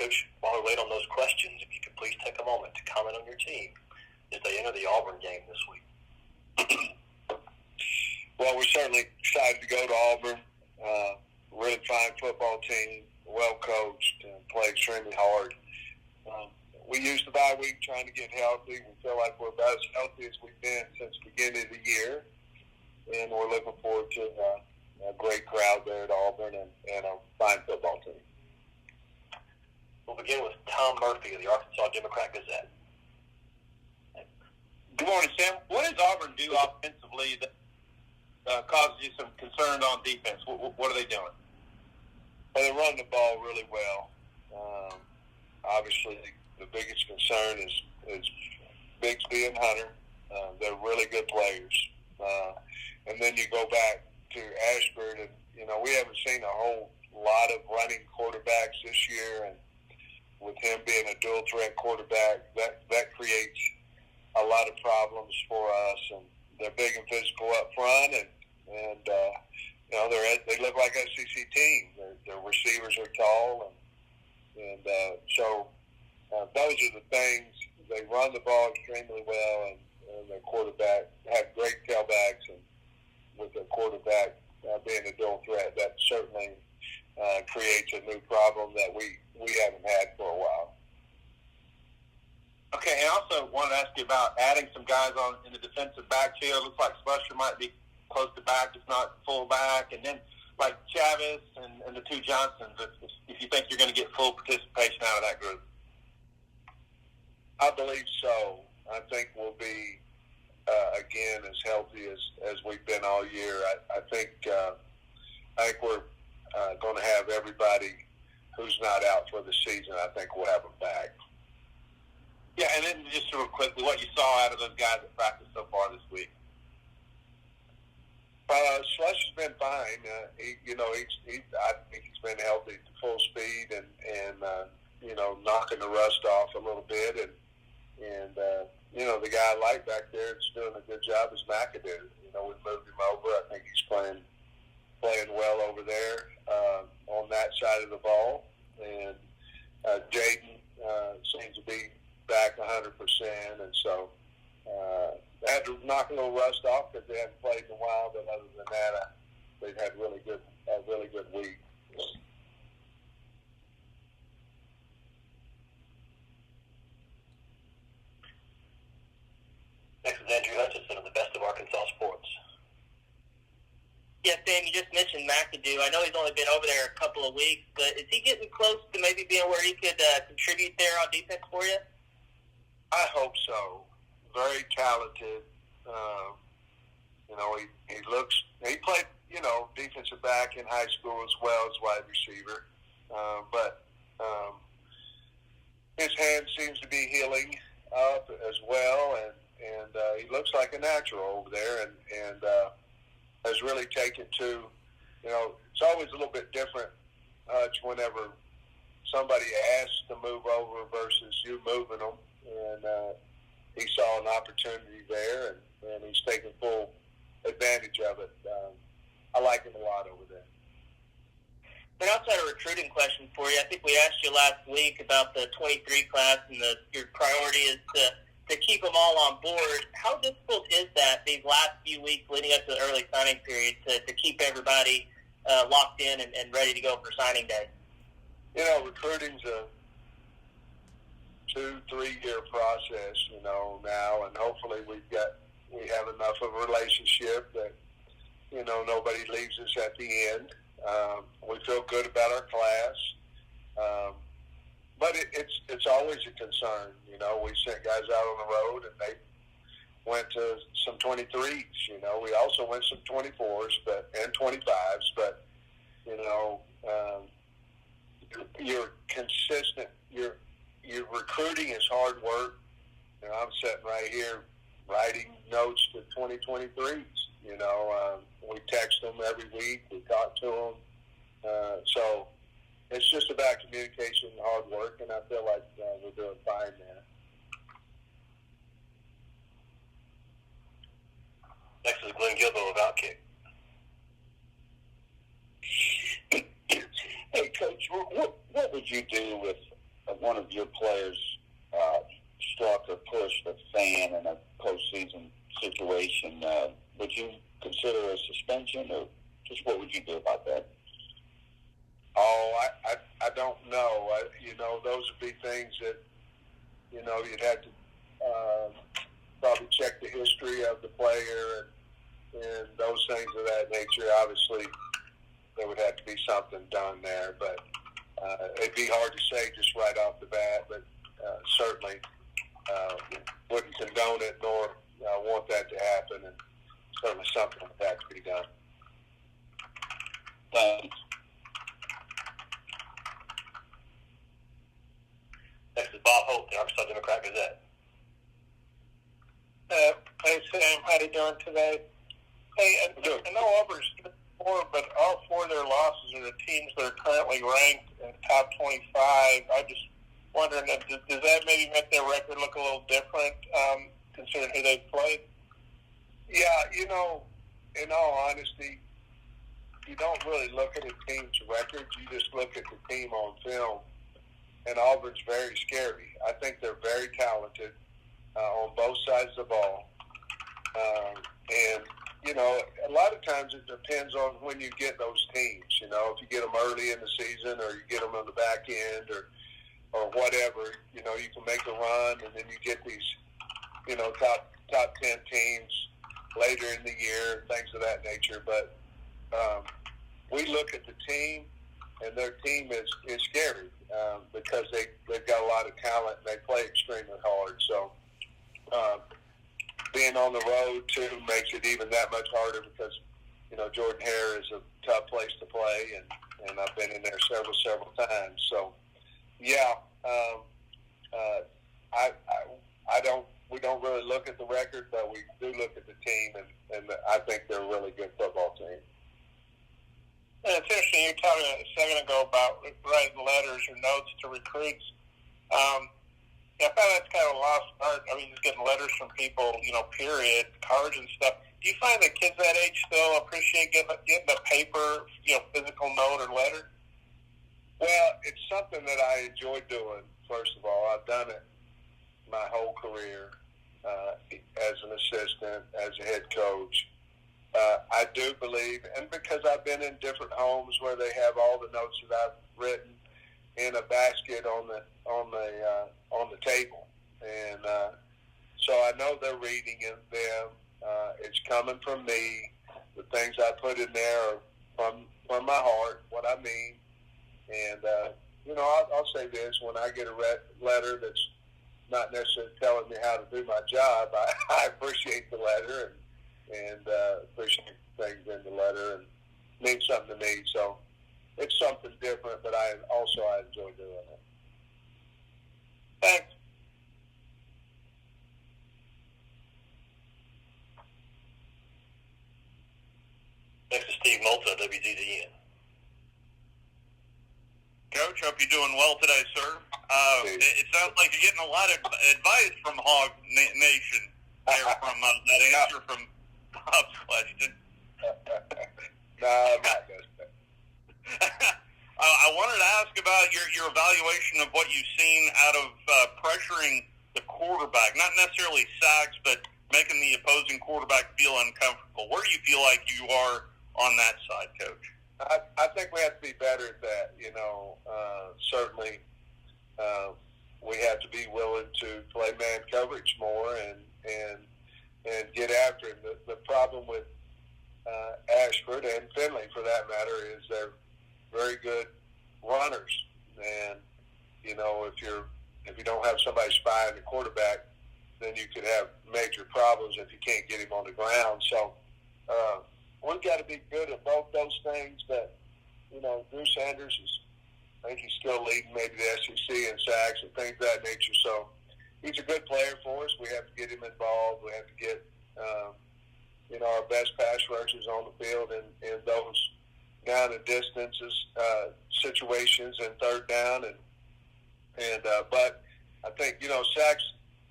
Coach, while we wait on those questions, if you could please take a moment to comment on your team as they enter the Auburn game this week. Well, we're certainly excited to go to Auburn. Really fine football team, well coached, and play extremely hard. We used the bye week trying to get healthy. We feel like we're about as healthy as we've been since the beginning of the year, and we're looking forward to a great crowd there at Auburn and a fine football team. We'll begin with Tom Murphy of the Arkansas Democrat-Gazette. Good morning, Sam. What does Auburn do offensively that causes you some concern on defense? What are they doing? Well, they run the ball really well. Obviously, the biggest concern is Bigsby and Hunter. They're really good players. And then you go back to Ashford, and, we haven't seen a whole lot of running quarterbacks this year, and with him being a dual-threat quarterback, that creates a lot of problems for us. And they're big and physical up front, and they look like SEC team. Their receivers are tall, and so those are the things. They run the ball extremely well, and their quarterback have great tailbacks, and with their quarterback being a dual threat, that certainly creates a new problem that we haven't had for a while. Okay, and I also wanted to ask you about adding some guys in the defensive backfield. Looks like Slusher might be close to back, if not full back, and then like Chavis and the two Johnsons, if you think you're going to get full participation out of that group. I believe so. I think we'll be, again, as healthy as we've been all year. I think we're going to have everybody who's not out for the season. I think we'll have them back. Yeah, and then just real quickly, what you saw out of those guys that practiced so far this week. Slush has been fine. I think he's been healthy to full speed and knocking the rust off a little bit. And the guy I like back there is doing a good job is McAdoo. We moved him over. I think he's playing well over there on that side of the ball. And Jaden seems to be back 100%. And so they had to knock a little rust off because they hadn't played in a while. But other than that, they've had a really good week. Next is Andrew Hutchinson of the Best of Arkansas Sports. Yeah, Sam, you just mentioned McAdoo. I know he's only been over there a couple of weeks, but is he getting close to maybe being where he could contribute there on defense for you? I hope so. Very talented. He played, defensive back in high school as well as wide receiver. But his hand seems to be healing up as well, and he looks like a natural over there, and has really taken to, it's always a little bit different, whenever somebody asks to move over versus you moving them, and he saw an opportunity there, and he's taking full advantage of it. I like him a lot over there. And I also had a recruiting question for you. I think we asked you last week about the 23 class, and your priority is to keep them all on board. How difficult is that these last few weeks leading up to the early signing period to keep everybody locked in and ready to go for signing day? Recruiting's a 2-3 year process, now, and hopefully we have enough of a relationship that, nobody leaves us at the end. We feel good about our class. But it's always a concern. We sent guys out on the road, and they went to some 23s. We also went some 24s, and 25s. But you're consistent. Your recruiting is hard work. I'm sitting right here writing notes to 2023s. We text them every week. We talk to them. So it's just about communication and hard work, and I feel like we're doing fine there. Next is Glenn Gilbo of Outkick. Hey, Coach, what would you do with one of your players struck or pushed a fan in a postseason situation, would you consider a suspension, or just what would you do about that? Oh, I don't know. Those would be things that, you'd have to probably check the history of the player and those things of that nature. Obviously, there would have to be something done there, but it'd be hard to say just right off the bat, but certainly wouldn't condone it nor want that to happen, and certainly something would have to be done. Thanks. Next is Bob Hope, the Arkansas Democrat Gazette. Hey, Sam. How you doing today? Hey, I know Auburn's 4, but all 4 of their losses are the teams that are currently ranked in the top 25. I'm just wondering, does that maybe make their record look a little different, considering who they've played? Yeah, in all honesty, you don't really look at a team's records. You just look at the team on film, and Auburn's very scary. I think they're very talented on both sides of the ball. And, a lot of times it depends on when you get those teams. If you get them early in the season or you get them on the back end or whatever, you can make a run, and then you get these, top 10 teams later in the year, things of that nature. But we look at the team, and their team is scary because they've got a lot of talent and they play extremely hard. So being on the road, too, makes it even that much harder because, Jordan Hare is a tough place to play, and I've been in there several times. So, yeah, we don't really look at the record, but we do look at the team, and I think they're a really good football team. And it's interesting, you were talking a second ago about writing letters or notes to recruits. I find that's kind of a lost art. I mean, just getting letters from people, period, cards and stuff. Do you find that kids that age still appreciate getting a paper, physical note or letter? Well, it's something that I enjoy doing, first of all. I've done it my whole career as an assistant, as a head coach. I do believe, and because I've been in different homes where they have all the notes that I've written in a basket on the table, and so I know they're reading them. It's coming from me. The things I put in there are from my heart, what I mean. And I'll say this: when I get a letter that's not necessarily telling me how to do my job, I appreciate the letter and appreciate things in the letter, and it means something to me. So it's something different, but I enjoy doing it. Thanks. Next is Steve Moulton, WGDN. Coach, hope you're doing well today, sir. It sounds like you're getting a lot of advice from Hog Nation there from that answer from Bob's question. No, I'm not going to. I wanted to ask about your evaluation of what you've seen out of pressuring the quarterback, not necessarily sacks, but making the opposing quarterback feel uncomfortable. Where do you feel like you are on that side, Coach? I think we have to be better at that. Certainly we have to be willing to play man coverage more and get after it. The problem with Ashford and Finley, for that matter, is they're very good runners, and if you don't have somebody spying the quarterback, then you could have major problems if you can't get him on the ground. So we've got to be good at both those things. But Drew Sanders I think he's still leading maybe the SEC in sacks and things of that nature. So he's a good player for us. We have to get him involved. We have to get our best pass rushers on the field in those down and distances situations and third down but I think sacks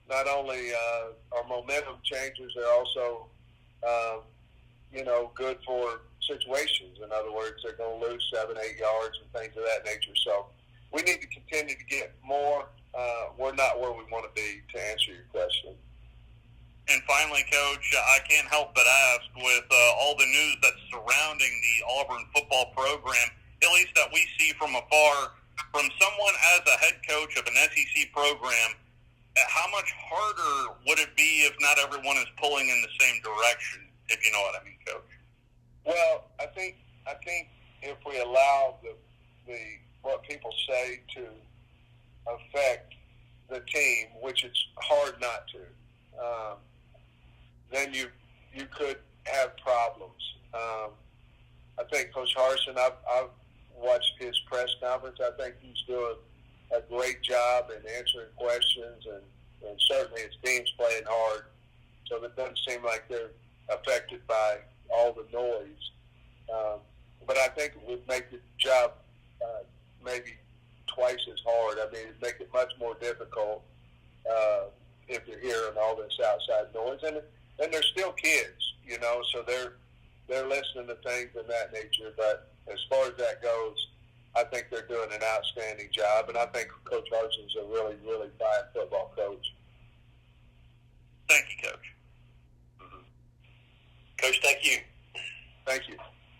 not only are momentum changers, they're also good for situations. In other words, they're going to lose 7-8 yards and things of that nature. So we need to continue to get more. We're not where we want to be, to answer your question. And finally, Coach, I can't help but ask, with all the news that's surrounding the Auburn football program, at least that we see from afar, from someone as a head coach of an SEC program, how much harder would it be if not everyone is pulling in the same direction, if you know what I mean, Coach? Well, I think if we allow the what people say to affect the team, which it's hard not to, then you could have problems. I think Coach Harsin, I've watched his press conference. I think he's doing a great job in answering questions, and certainly his team's playing hard, so it doesn't seem like they're affected by all the noise. But I think it would make the job maybe twice as hard. I mean, it'd make it much more difficult if you're hearing all this outside noise. And they're still kids, you know, so they're listening to things of that nature. But as far as that goes, I think they're doing an outstanding job, and I think Coach Harson's a really, really fine football coach.